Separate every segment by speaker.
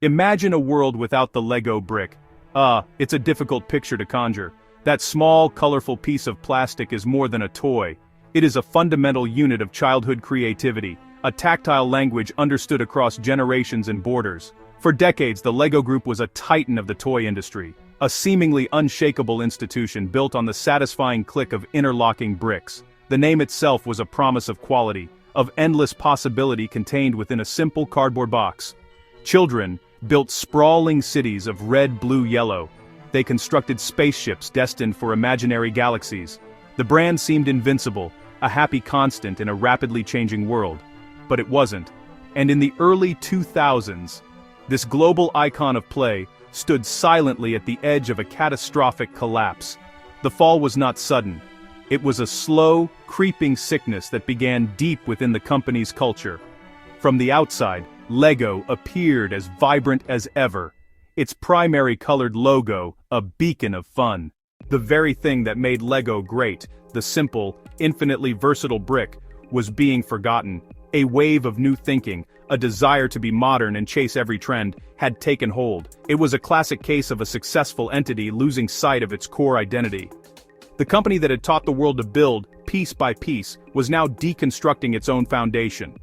Speaker 1: Imagine a world without the Lego brick. It's a difficult picture to conjure. That small, colorful piece of plastic is more than a toy. It is a fundamental unit of childhood creativity, a tactile language understood across generations and borders. For decades, the Lego Group was a titan of the toy industry, a seemingly unshakable institution built on the satisfying click of interlocking bricks. The name itself was a promise of quality, of endless possibility contained within a simple cardboard box. Children built sprawling cities of red, blue, yellow. They constructed spaceships destined for imaginary galaxies. The brand seemed invincible, a happy constant in a rapidly changing world. But it wasn't. And in the early 2000s, this global icon of play stood silently at the edge of a catastrophic collapse. The fall was not sudden. It was a slow, creeping sickness that began deep within the company's culture. From the outside, Lego appeared as vibrant as ever, its primary colored logo a beacon of fun. The very thing that made Lego great, the simple, infinitely versatile brick, was being forgotten. A wave of new thinking, a desire to be modern and chase every trend, had taken hold. It was a classic case of a successful entity losing sight of its core identity. The company that had taught the world to build, piece by piece, was now deconstructing its own foundation.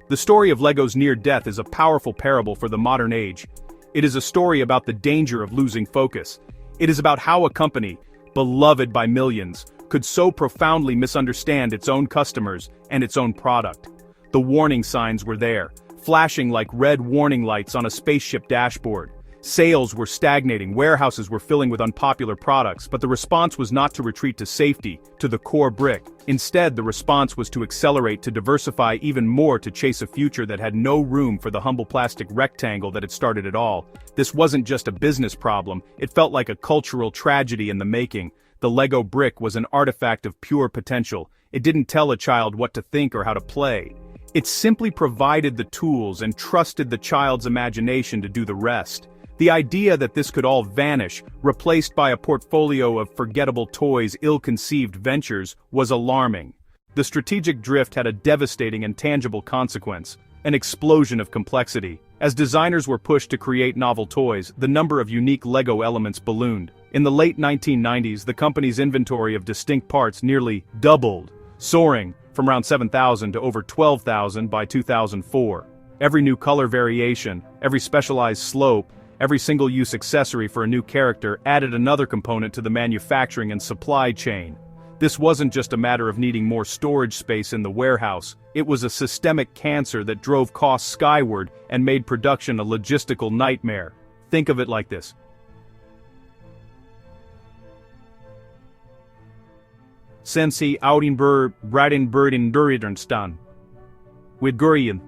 Speaker 1: The story of Lego's near death is a powerful parable for the modern age. It is a story about the danger of losing focus. It is about how a company, beloved by millions, could so profoundly misunderstand its own customers and its own product. The warning signs were there, flashing like red warning lights on a spaceship dashboard. Sales were stagnating, warehouses were filling with unpopular products, but the response was not to retreat to safety, to the core brick. Instead, the response was to accelerate, to diversify even more, to chase a future that had no room for the humble plastic rectangle that had started it all. This wasn't just a business problem, it felt like a cultural tragedy in the making. The Lego brick was an artifact of pure potential. It didn't tell a child what to think or how to play. It simply provided the tools and trusted the child's imagination to do the rest. The idea that this could all vanish, replaced by a portfolio of forgettable toys, ill-conceived ventures, was alarming. The strategic drift had a devastating and tangible consequence, an explosion of complexity. As designers were pushed to create novel toys, the number of unique Lego elements ballooned. In the late 1990s, the company's inventory of distinct parts nearly doubled, soaring from around 7,000 to over 12,000 by 2004. Every new color variation, every specialized slope, every single-use accessory for a new character added another component to the manufacturing and supply chain. This wasn't just a matter of needing more storage space in the warehouse, it was a systemic cancer that drove costs skyward and made production a logistical nightmare. Think of it like this. Sensi Audinburg Bradenburg in Duridenstan. With Gurian.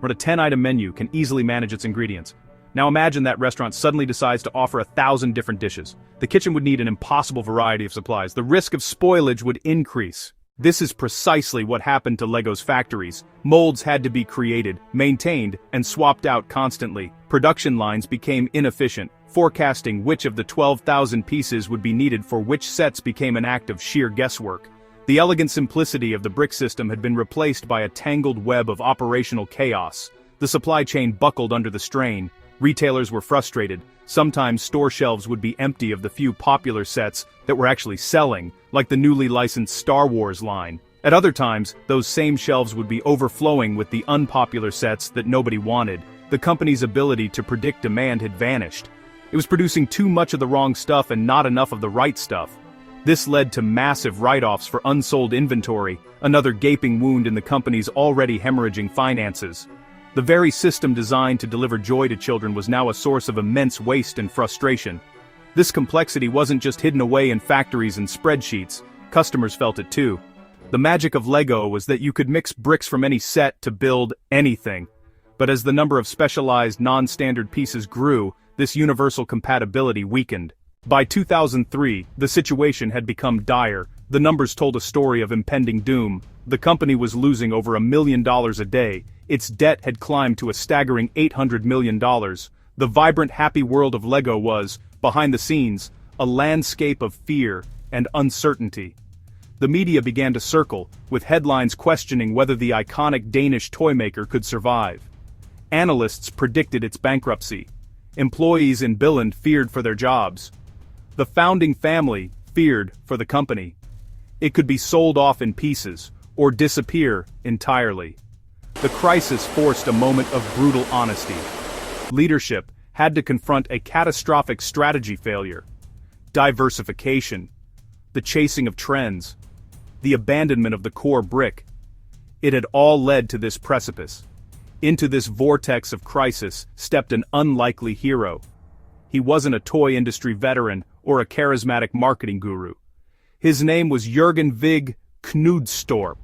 Speaker 1: Where a 10-item menu can easily manage its ingredients. Now imagine that restaurant suddenly decides to offer 1,000 different dishes. The kitchen would need an impossible variety of supplies. The risk of spoilage would increase. This is precisely what happened to Lego's factories. Molds had to be created, maintained, and swapped out constantly. Production lines became inefficient. Forecasting which of the 12,000 pieces would be needed for which sets became an act of sheer guesswork. The elegant simplicity of the brick system had been replaced by a tangled web of operational chaos. The supply chain buckled under the strain. Retailers were frustrated. Sometimes store shelves would be empty of the few popular sets that were actually selling, like the newly licensed Star Wars line. At other times, those same shelves would be overflowing with the unpopular sets that nobody wanted. The company's ability to predict demand had vanished. It was producing too much of the wrong stuff and not enough of the right stuff. This led to massive write-offs for unsold inventory, another gaping wound in the company's already hemorrhaging finances. The very system designed to deliver joy to children was now a source of immense waste and frustration. This complexity wasn't just hidden away in factories and spreadsheets, customers felt it too. The magic of Lego was that you could mix bricks from any set to build anything. But as the number of specialized, non-standard pieces grew, this universal compatibility weakened. By 2003, the situation had become dire. The numbers told a story of impending doom. The company was losing over $1 million a day. Its debt had climbed to a staggering $800 million. The vibrant, happy world of Lego was, behind the scenes, a landscape of fear and uncertainty. The media began to circle, with headlines questioning whether the iconic Danish toymaker could survive. Analysts predicted its bankruptcy. Employees in Billund feared for their jobs. The founding family feared for the company. It could be sold off in pieces, or disappear entirely. The crisis forced a moment of brutal honesty. Leadership had to confront a catastrophic strategy failure. Diversification, the chasing of trends, the abandonment of the core brick. It had all led to this precipice. Into this vortex of crisis stepped an unlikely hero. He wasn't a toy industry veteran or a charismatic marketing guru. His name was Jürgen Vig Knudstorp,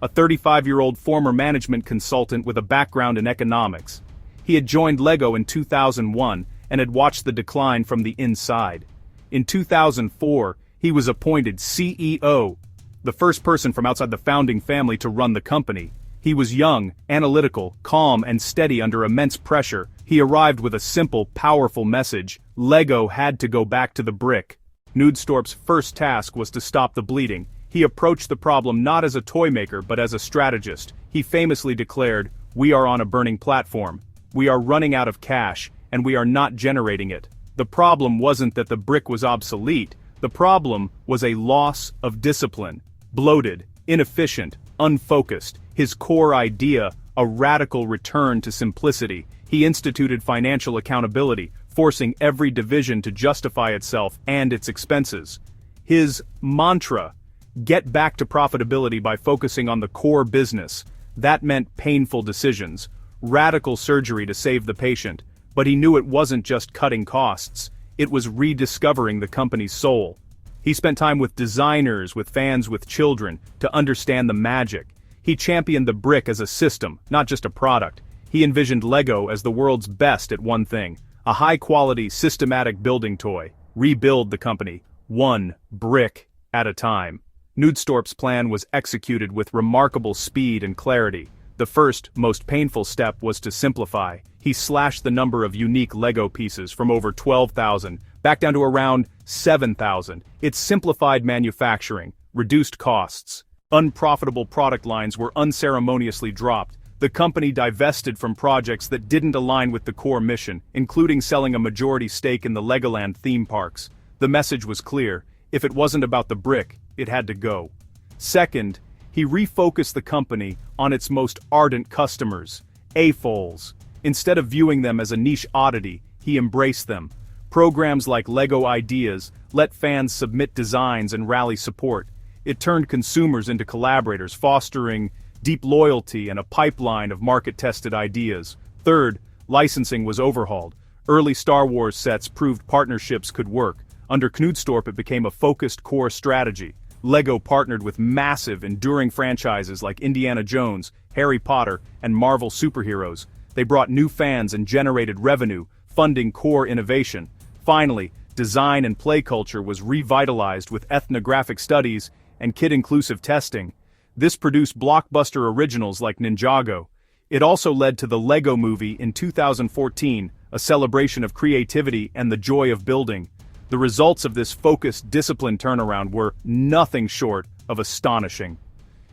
Speaker 1: a 35-year-old former management consultant with a background in economics. He had joined Lego in 2001 and had watched the decline from the inside. In 2004, he was appointed CEO, the first person from outside the founding family to run the company. He was young, analytical, calm, and steady under immense pressure. He arrived with a simple, powerful message: Lego had to go back to the brick. Knudstorp's first task was to stop the bleeding. He approached the problem not as a toy maker but as a strategist. He famously declared, "We are on a burning platform. We are running out of cash, and we are not generating it." The problem wasn't that the brick was obsolete. The problem was a loss of discipline. Bloated, inefficient, unfocused. His core idea, a radical return to simplicity. He instituted financial accountability, forcing every division to justify itself and its expenses. His mantra: get back to profitability by focusing on the core business. That meant painful decisions, radical surgery to save the patient, but he knew it wasn't just cutting costs, it was rediscovering the company's soul. He spent time with designers, with fans, with children, to understand the magic. He championed the brick as a system, not just a product. He envisioned Lego as the world's best at one thing: a high-quality, systematic building toy. Rebuild the company, one brick at a time. Knudstorp's plan was executed with remarkable speed and clarity. The first, most painful step was to simplify. He slashed the number of unique Lego pieces from over 12,000 back down to around 7,000. It simplified manufacturing, reduced costs. Unprofitable product lines were unceremoniously dropped. The company divested from projects that didn't align with the core mission, including selling a majority stake in the Legoland theme parks. The message was clear: if it wasn't about the brick, it had to go. Second, he refocused the company on its most ardent customers, AFOLs. Instead of viewing them as a niche oddity, he embraced them. Programs like Lego Ideas let fans submit designs and rally support. It turned consumers into collaborators, fostering deep loyalty and a pipeline of market-tested ideas. Third, licensing was overhauled. Early Star Wars sets proved partnerships could work. Under Knudstorp, it became a focused core strategy. Lego partnered with massive, enduring franchises like Indiana Jones, Harry Potter, and Marvel superheroes. They brought new fans and generated revenue, funding core innovation. Finally, design and play culture was revitalized with ethnographic studies and kid-inclusive testing. This produced blockbuster originals like Ninjago. It also led to the Lego Movie in 2014, a celebration of creativity and the joy of building. The results of this focused, disciplined turnaround were nothing short of astonishing.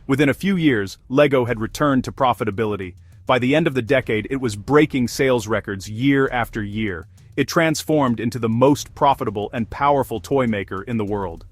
Speaker 1: Within a few years, Lego had returned to profitability. By the end of the decade, it was breaking sales records year after year. It transformed into the most profitable and powerful toy maker in the world.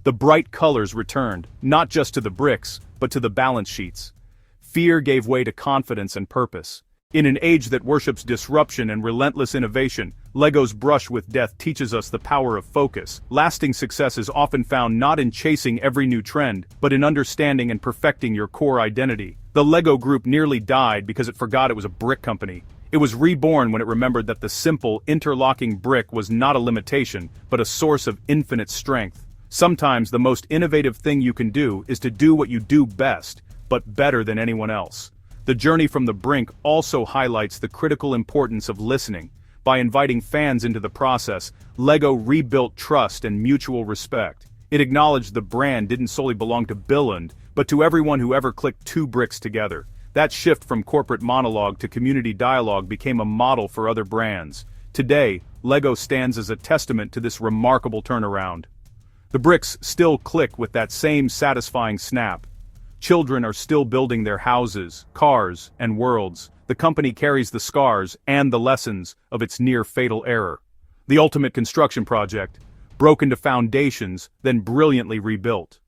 Speaker 1: The bright colors returned, not just to the bricks, but to the balance sheets. Fear gave way to confidence and purpose. In an age that worships disruption and relentless innovation, Lego's brush with death teaches us the power of focus. Lasting success is often found not in chasing every new trend, but in understanding and perfecting your core identity. The Lego Group nearly died because it forgot it was a brick company. It was reborn when it remembered that the simple, interlocking brick was not a limitation, but a source of infinite strength. Sometimes the most innovative thing you can do is to do what you do best, but better than anyone else. The journey from the brink also highlights the critical importance of listening. By inviting fans into the process, Lego rebuilt trust and mutual respect. It acknowledged the brand didn't solely belong to Billund, but to everyone who ever clicked two bricks together. That shift from corporate monologue to community dialogue became a model for other brands. Today, Lego stands as a testament to this remarkable turnaround. The bricks still click with that same satisfying snap. Children are still building their houses, cars, and worlds. the company carries the scars and the lessons of its near-fatal error. The ultimate construction project, broken to foundations, then brilliantly rebuilt.